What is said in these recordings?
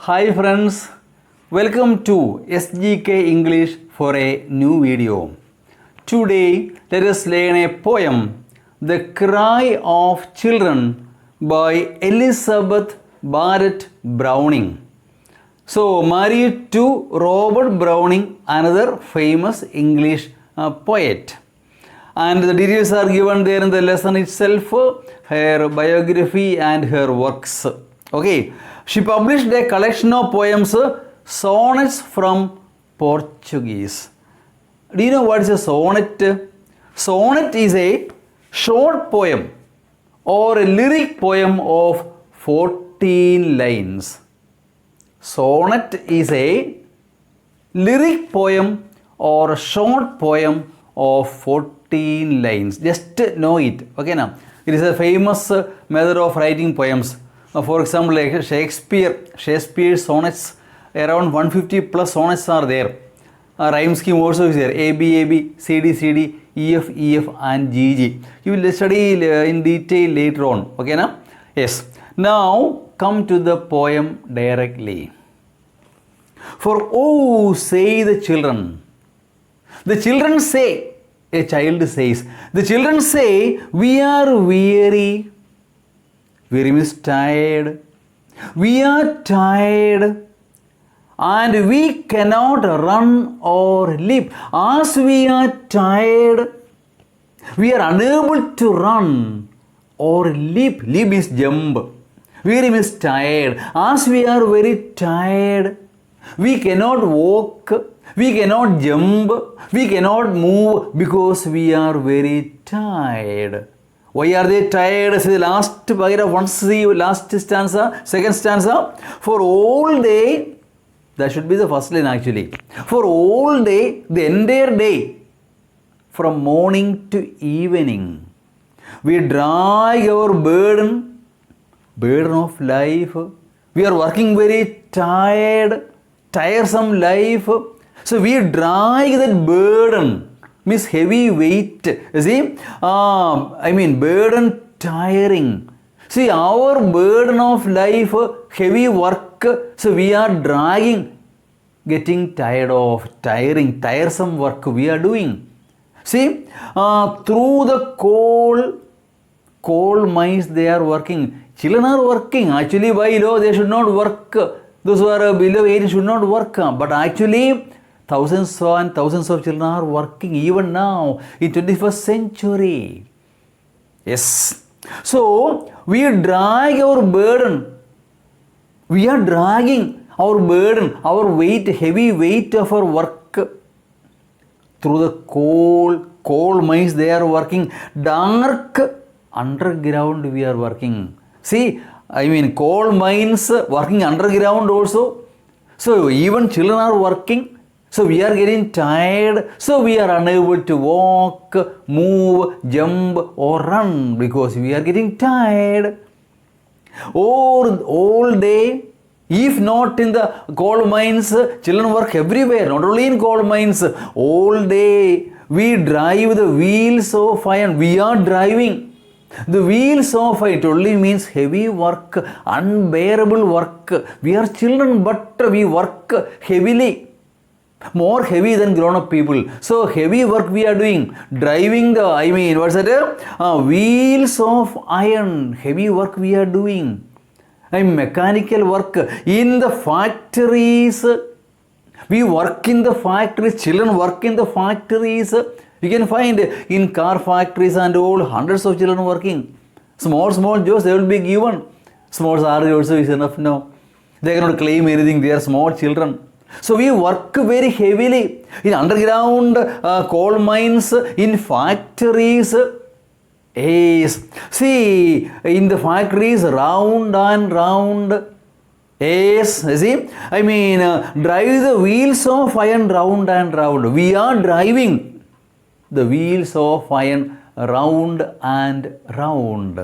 Hi friends, welcome to SGK English for a new video. Today let us learn a poem, The Cry of Children by Elizabeth Barrett Browning. So married to Robert Browning, another famous English poet. And the details are given there in the lesson itself, her biography and her works. Okay, she published a collection of poems, sonnets from Portuguese. Do you know what is a sonnet? Sonnet is a short poem or a lyric poem of 14 lines. Sonnet is a lyric poem or a short poem of 14 lines. Just know it. Okay, now it is a famous method of writing poems. For example, like Shakespeare's sonnets, around 150 plus sonnets are there. Rhyme scheme also is there. A B, C D, E F, and G. You will study in detail later on. Okay, now? Yes. Now come to the poem directly. For oh, say the children. The children say, a child says, the children say, we are weary. Weary means tired. We are tired and we cannot run or leap. As we are tired, we are unable to run or leap. Leap is jump. Weary means tired. As we are very tired, we cannot walk, we cannot jump, we cannot move because we are very tired. Why are they tired? See the last paragraph, once the last stanza, second stanza. For all day, that should be the first line actually. For all day, the entire day, from morning to evening, we drag our burden of life. We are working very tiresome life. So we drag that burden, means heavy weight. You see, burden tiring. See, our burden of life, heavy work, so we are dragging, getting tired of, tiresome work we are doing. See, through the coal mines they are working. Children are working. Actually, by law, they should not work. Those who are below 18 should not work. But actually, thousands and thousands of children are working even now in 21st century. Yes. So, we drag our burden. We are dragging our burden, our weight, heavy weight of our work through the coal mines they are working. Dark underground we are working. See, coal mines working underground also. So, even children are working. So, we are getting tired. So, we are unable to walk, move, jump or run because we are getting tired. Or all day, if not in the coal mines, children work everywhere, not only in coal mines. All day, we drive the wheels of iron. We are driving. The wheels of it only means heavy work, unbearable work. We are children, but we work heavily. More heavy than grown-up people. So heavy work we are doing. Driving the, what's that? Wheels of iron. Heavy work we are doing. Mechanical work. In the factories. We work in the factories. Children work in the factories. You can find in car factories and all hundreds of children working. Small jobs they will be given. Small salary also is enough now. They cannot claim anything. They are small children. So we work very heavily in underground coal mines, in factories. Yes. See, in the factories round and round. Yes, see, drive the wheels of iron round and round. We are driving the wheels of iron round and round.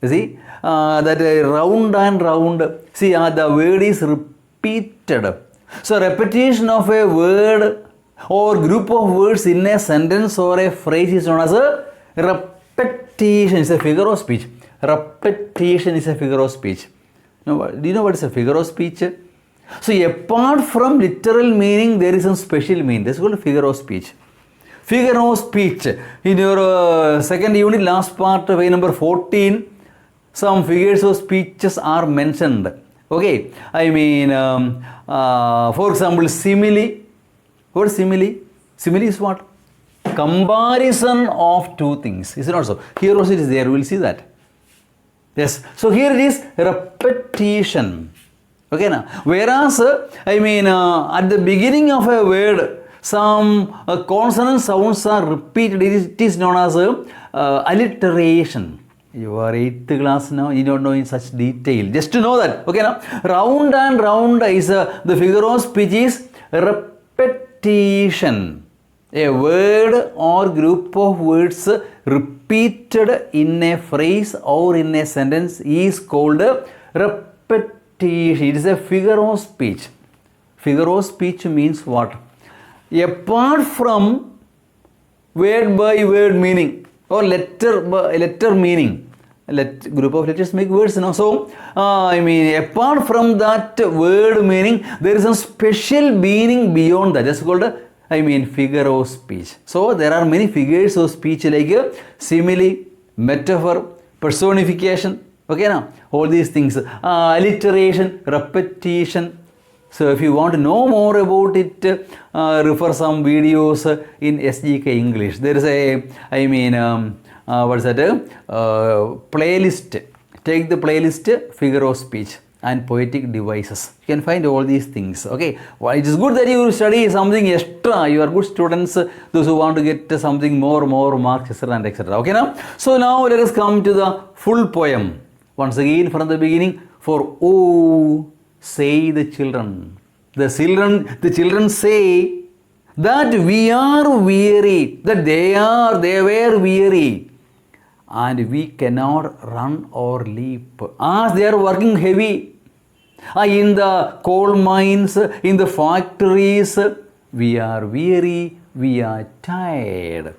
You see, that round and round. See, the word is repeated. So, repetition of a word or group of words in a sentence or a phrase is known as a repetition. It's a figure of speech. Repetition is a figure of speach. Now, do you know what is a figure of speech? So apart from literal meaning, there is some special meaning. That's called figure of speech. Figure of speech. In your second unit, last part, way number 14, some figures of speeches are mentioned. Okay, I mean, for example, simile. What is simile? Simile is what? Comparison of two things. Is it not so? Here also it is there. We will see that. Yes. So here it is repetition. Okay, now. Whereas, I mean, at the beginning of a word, some consonant sounds are repeated. It is known as alliteration. You are 8th class now, you don't know in such detail. Just to know that. Okay, now. Round and round is the figure of speech is repetition. A word or group of words repeated in a phrase or in a sentence is called repetition. It is a figure of speech. Figure of speech means what? Apart from word by word meaning or letter meaning. Group of letters make words. So, I mean, apart from that word meaning, there is a special meaning beyond that. That's called figure of speech. So there are many figures of speech like simile, metaphor, personification. Okay, now all these things, alliteration, repetition. So if you want to know more about it, refer some videos in SGK English. There is a, playlist. Take the playlist, figure of speech and poetic devices. You can find all these things. Okay, well, it is good that you study something extra. You are good students, those who want to get something more marks, etc. and etc. Okay, now. So now let us come to the full poem. Once again from the beginning. For oh, say the children. The children say that we are weary, that they were weary, and we cannot run or leap, as they are working heavy in the coal mines, in the factories. We are weary, we are tired.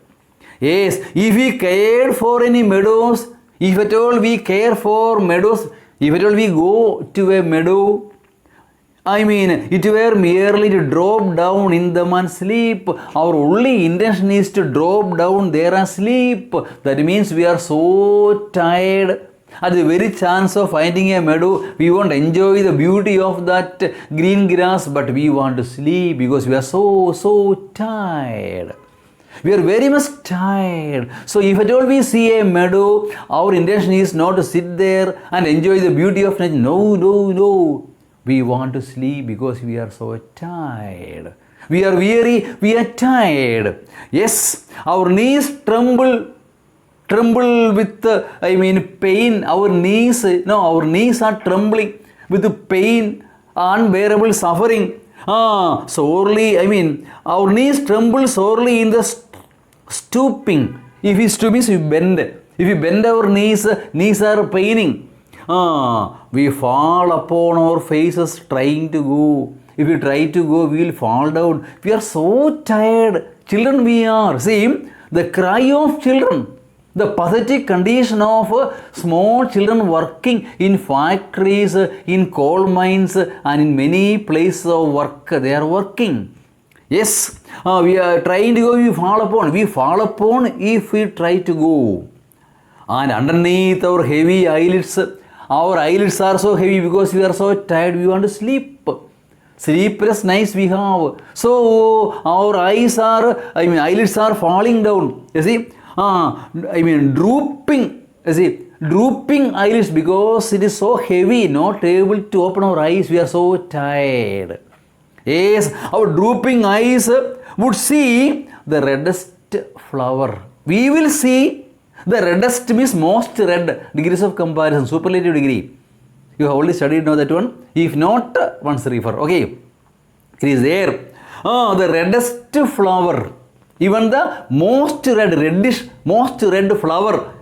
Yes, if we cared for any meadows, if at all we care for meadows, if at all we go to a meadow, it were merely to drop down in them and sleep. Our only intention is to drop down there and sleep. That means we are so tired. At the very chance of finding a meadow, we won't enjoy the beauty of that green grass, but we want to sleep because we are so tired. We are very much tired. So if at all we see a meadow, our intention is not to sit there and enjoy the beauty of nature. No. We want to sleep because we are so tired. We are weary, we are tired. Yes, our knees tremble with pain. Our knees are trembling with pain, unbearable suffering. Sorely, our knees tremble sorely in the stooping. If we stoop means we bend. If we bend our knees are paining. We fall upon our faces trying to go. If we try to go, we will fall down. We are so tired. Children we are. See, the cry of children, the pathetic condition of small children working in factories, in coal mines and in many places of work. They are working. Yes, we are trying to go, we fall upon if we try to go. And underneath our heavy eyelids, our eyelids are so heavy because we are so tired, we want to sleep. Sleepless nights we have. So our eyelids are falling down. You see, drooping. You see, drooping eyelids because it is so heavy, not able to open our eyes. We are so tired. Yes, our drooping eyes would see the reddest flower. We will see the reddest means most red, degrees of comparison, superlative degree. You have already studied now that one. If not, once refer. Okay, it is there. The reddest flower, even the most red flower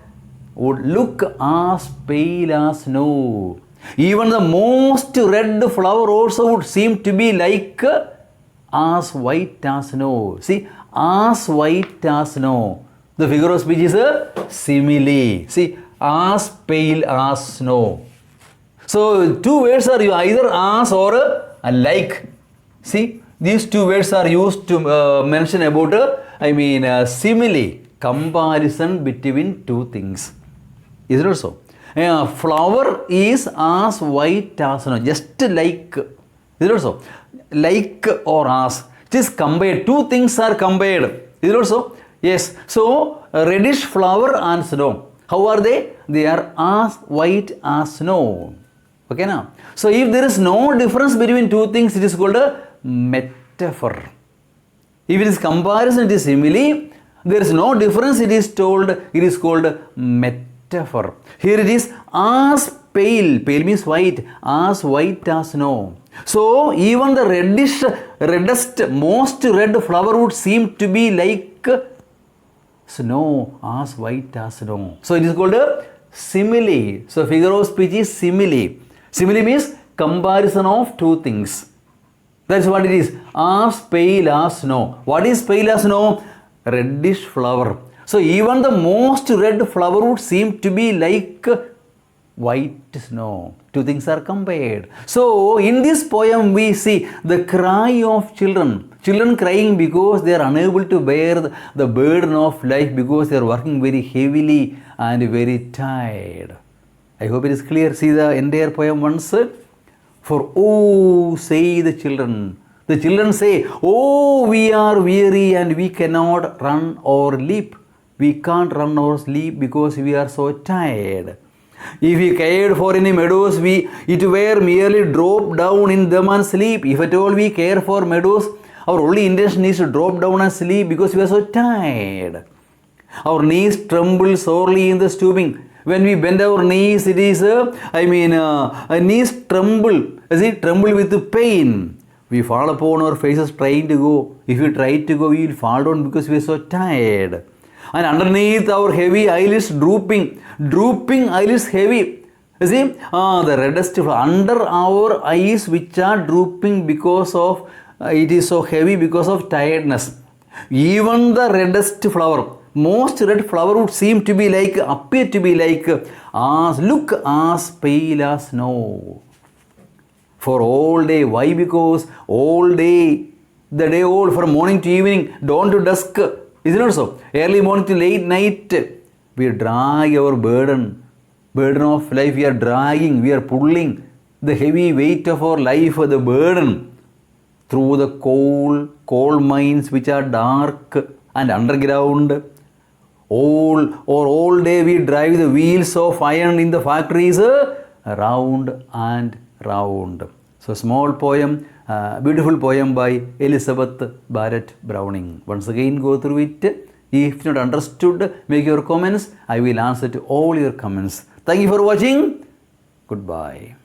would look as pale as snow. Even the most red flower also would seem to be like as white as snow. See, as white as snow. The figure of speech is a simile. See, as pale as snow. So, two words are either as or like. See, these two words are used to mention about simile, comparison between two things. Is it also? Flower is as white as snow, just like. Is it also? Like or as. It is compared. Two things are compared. Is it also? Yes. So, reddish flower and snow. How are they? They are as white as snow. Okay now? So, if there is no difference between two things, it is called a metaphor. If it is comparison, it is simile. There is no difference, it is called metaphor. Here it is as pale. Pale means white. As white as snow. So, even the reddest, most red flower would seem to be like snow, as white as snow. So, it is called a simile. So, figure of speech is simile. Simile means comparison of two things. That's what it is. As pale as snow. What is pale as snow? Reddish flower. So, even the most red flower would seem to be like white snow. Two things are compared. So, in this poem we see the cry of children. Children crying because they are unable to bear the burden of life, because they are working very heavily and very tired. I hope it is clear. See the entire poem once. For oh, say the children. The children say, oh, we are weary and we cannot run or leap. We can't run or sleep because we are so tired. If we cared for any meadows, it were merely drop down in them and sleep. If at all we care for meadows, our only intention is to drop down and sleep because we are so tired. Our knees tremble sorely in the stooping. When we bend our knees, it is, knees tremble. As it tremble with pain. We fall upon our faces trying to go. If we try to go, we will fall down because we are so tired. And underneath our heavy eyelids drooping eyelids heavy. You see, the reddest under our eyes which are drooping because of, it is so heavy because of tiredness. Even the reddest flower, most red flower would seem to be like, appear to be like, look as pale as snow. For all day. Why? Because all day, the day all, from morning to evening, dawn to dusk. Is it not so? Early morning to late night, we drag our burden of life. We are dragging, we are pulling the heavy weight of our life, the burden, through the coal mines which are dark and underground. All day we drive the wheels of iron in the factories round and round. So, small poem, beautiful poem by Elizabeth Barrett Browning. Once again, go through it. If not understood, make your comments. I will answer to all your comments. Thank you for watching. Goodbye.